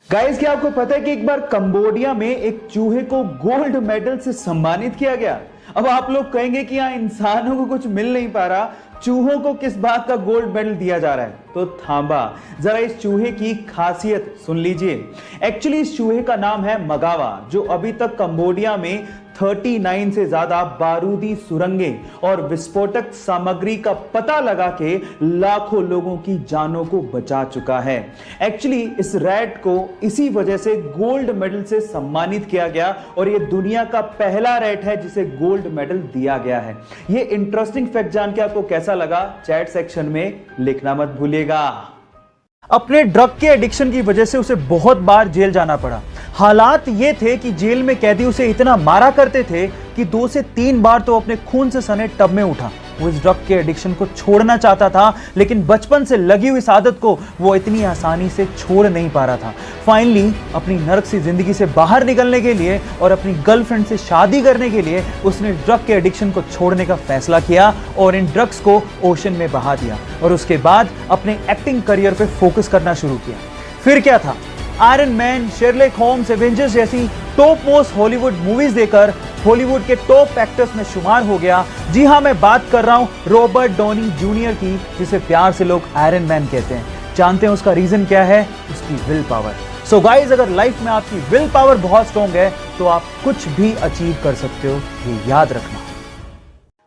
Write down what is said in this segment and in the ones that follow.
Guys, क्या आपको पता है कि एक बार कंबोडिया में एक चूहे को गोल्ड मेडल से सम्मानित किया गया। अब आप लोग कहेंगे कि यहाँ इंसानों को कुछ मिल नहीं पा रहा, चूहों को किस बात का गोल्ड मेडल दिया जा रहा है। तो थांबा, जरा इस चूहे की खासियत सुन लीजिए। एक्चुअली इस चूहे का नाम है मगावा, जो अभी तक कंबोडिया में 39 से ज्यादा बारूदी सुरंगें और विस्फोटक सामग्री का पता लगा के लाखों लोगों की जानों को बचा चुका है। एक्चुअली इस रैट को इसी वजह से गोल्ड मेडल से सम्मानित किया गया और यह दुनिया का पहला रैट है जिसे गोल्ड मेडल दिया गया है। यह इंटरेस्टिंग फैक्ट जान के आपको कैसा लगा, चैट सेक्शन में लिखना मत भूलिएगा। अपने ड्रग के एडिक्शन की वजह से उसे बहुत बार जेल जाना पड़ा। हालात ये थे कि जेल में कैदी उसे इतना मारा करते थे कि 2 से 3 बार तो अपने खून से सने टब में उठा। वो इस ड्रग के एडिक्शन को छोड़ना चाहता था, लेकिन बचपन से लगी हुई इस आदत को वो इतनी आसानी से छोड़ नहीं पा रहा था। फाइनली अपनी नरक सी जिंदगी से बाहर निकलने के लिए और अपनी गर्लफ्रेंड से शादी करने के लिए उसने ड्रग के एडिक्शन को छोड़ने का फैसला किया और इन ड्रग्स को ओशन में बहा दिया और उसके बाद अपने एक्टिंग करियर पे फोकस करना शुरू किया। फिर क्या था, Iron Man, Sherlock Holmes, Avengers जैसी टॉप मोस्ट हॉलीवुड मूवीज देकर हॉलीवुड के टॉप एक्टर्स में शुमार हो गया। जी हां, मैं बात कर रहा हूं रॉबर्ट डॉनी जूनियर की, जिसे प्यार से लोग आयरन मैन कहते हैं। जानते हैं उसका रीजन क्या है? उसकी विल पावर। सो गाइज, अगर लाइफ में आपकी विल पावर बहुत स्ट्रॉन्ग है तो आप कुछ भी अचीव कर सकते हो, ये याद रखना।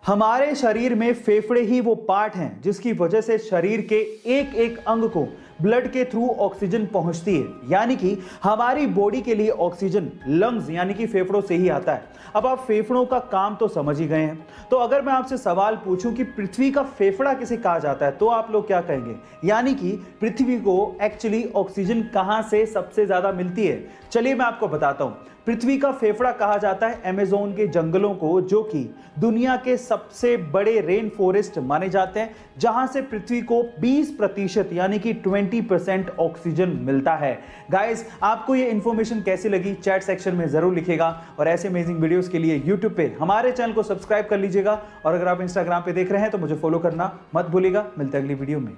हमारे शरीर में फेफड़े ही वो पार्ट हैं जिसकी वजह से शरीर के एक एक अंग को ब्लड के थ्रू ऑक्सीजन पहुंचती है। यानी कि हमारी बॉडी के लिए ऑक्सीजन लंग्स यानी कि फेफड़ों से ही आता है। अब आप फेफड़ों का काम तो समझ ही गए हैं, तो अगर मैं आपसे सवाल पूछूं कि पृथ्वी का फेफड़ा किसे कहा जाता है तो आप लोग क्या कहेंगे? यानी कि पृथ्वी को एक्चुअली ऑक्सीजन कहां से सबसे ज्यादा मिलती है? चलिए मैं आपको बताता हूं। पृथ्वी का फेफड़ा कहा जाता है अमेज़न के जंगलों को, जो कि दुनिया के सबसे बड़े रेन फॉरेस्ट माने जाते हैं, जहां से पृथ्वी को 20% यानी कि 20% ऑक्सीजन मिलता है। गाइस, आपको ये इंफॉर्मेशन कैसी लगी चैट सेक्शन में जरूर लिखिएगा और ऐसे अमेजिंग वीडियोस के लिए यूट्यूब पे हमारे चैनल को सब्सक्राइब कर लीजिएगा और अगर आप इंस्टाग्राम पे देख रहे हैं तो मुझे फॉलो करना मत भूलिएगा। मिलते हैं अगली वीडियो में।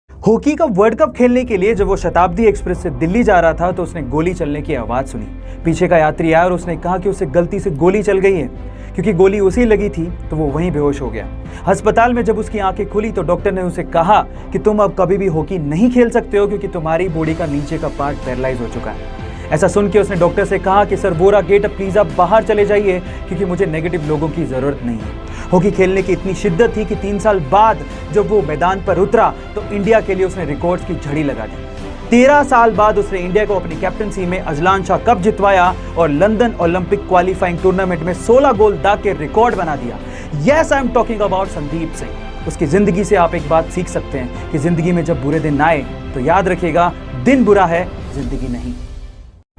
हॉकी का वर्ल्ड कप खेलने के लिए जब वो शताब्दी एक्सप्रेस से दिल्ली जा रहा था तो उसने गोली चलने की आवाज सुनी। पीछे का यात्री आया और उसने कहा कि उसे गलती से गोली चल गई है। क्योंकि गोली उसी लगी थी तो वो वहीं बेहोश हो गया। अस्पताल में जब उसकी आंखें खुली तो डॉक्टर ने उसे कहा कि तुम अब कभी भी हॉकी नहीं खेल सकते हो क्योंकि तुम्हारी बॉडी का नीचे का पार्ट पैरालाइज हो चुका है। ऐसा सुन के उसने डॉक्टर से कहा कि सर बोरा गेट, अब प्लीज आप बाहर चले जाइए क्योंकि मुझे नेगेटिव लोगों की जरूरत नहीं है। हॉकी खेलने की इतनी शिद्दत थी कि 3 साल बाद जब वो मैदान पर उतरा तो इंडिया के लिए उसने रिकॉर्ड्स की झड़ी लगा दी। 13 साल बाद उसने इंडिया को अपनी कैप्टनसी में अजलान शाह कप जितवाया और लंदन ओलंपिक क्वालिफाइंग टूर्नामेंट में 16 गोल दाग के रिकॉर्ड बना दिया। Yes, I am talking about Sandeep Singh. उसकी जिंदगी से आप एक बात सीख सकते हैं कि जिंदगी में जब बुरे दिन आए तो याद रखिएगा, दिन बुरा है, जिंदगी नहीं।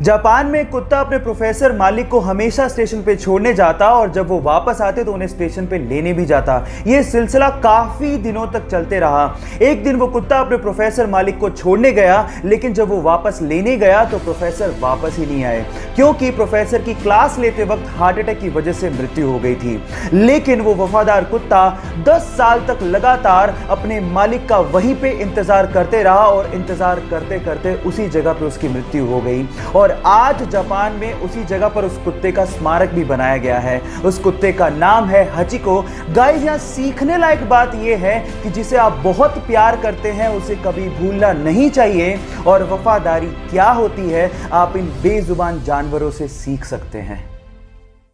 जापान में एक कुत्ता अपने प्रोफेसर मालिक को हमेशा स्टेशन पे छोड़ने जाता और जब वो वापस आते तो उन्हें स्टेशन पे लेने भी जाता। ये सिलसिला काफी दिनों तक चलते रहा। एक दिन वो कुत्ता अपने प्रोफेसर मालिक को छोड़ने गया, लेकिन जब वो वापस लेने गया तो प्रोफेसर वापस ही नहीं आए क्योंकि प्रोफेसर की क्लास लेते वक्त हार्ट अटैक की वजह से मृत्यु हो गई थी। लेकिन वो वफादार कुत्ता 10 साल तक लगातार अपने मालिक का वहीं पे इंतजार करते रहा और इंतजार करते करते उसी जगह पे उसकी मृत्यु हो गई। और आज जापान में उसी जगह पर उस कुत्ते का स्मारक भी बनाया गया है। उस कुत्ते का नाम है हचिको। गाइस, यहाँ सीखने लायक बात यह है कि जिसे आप बहुत प्यार करते हैं उसे कभी भूलना नहीं चाहिए और वफादारी क्या होती है आप इन बेजुबान जानवरों से सीख सकते हैं।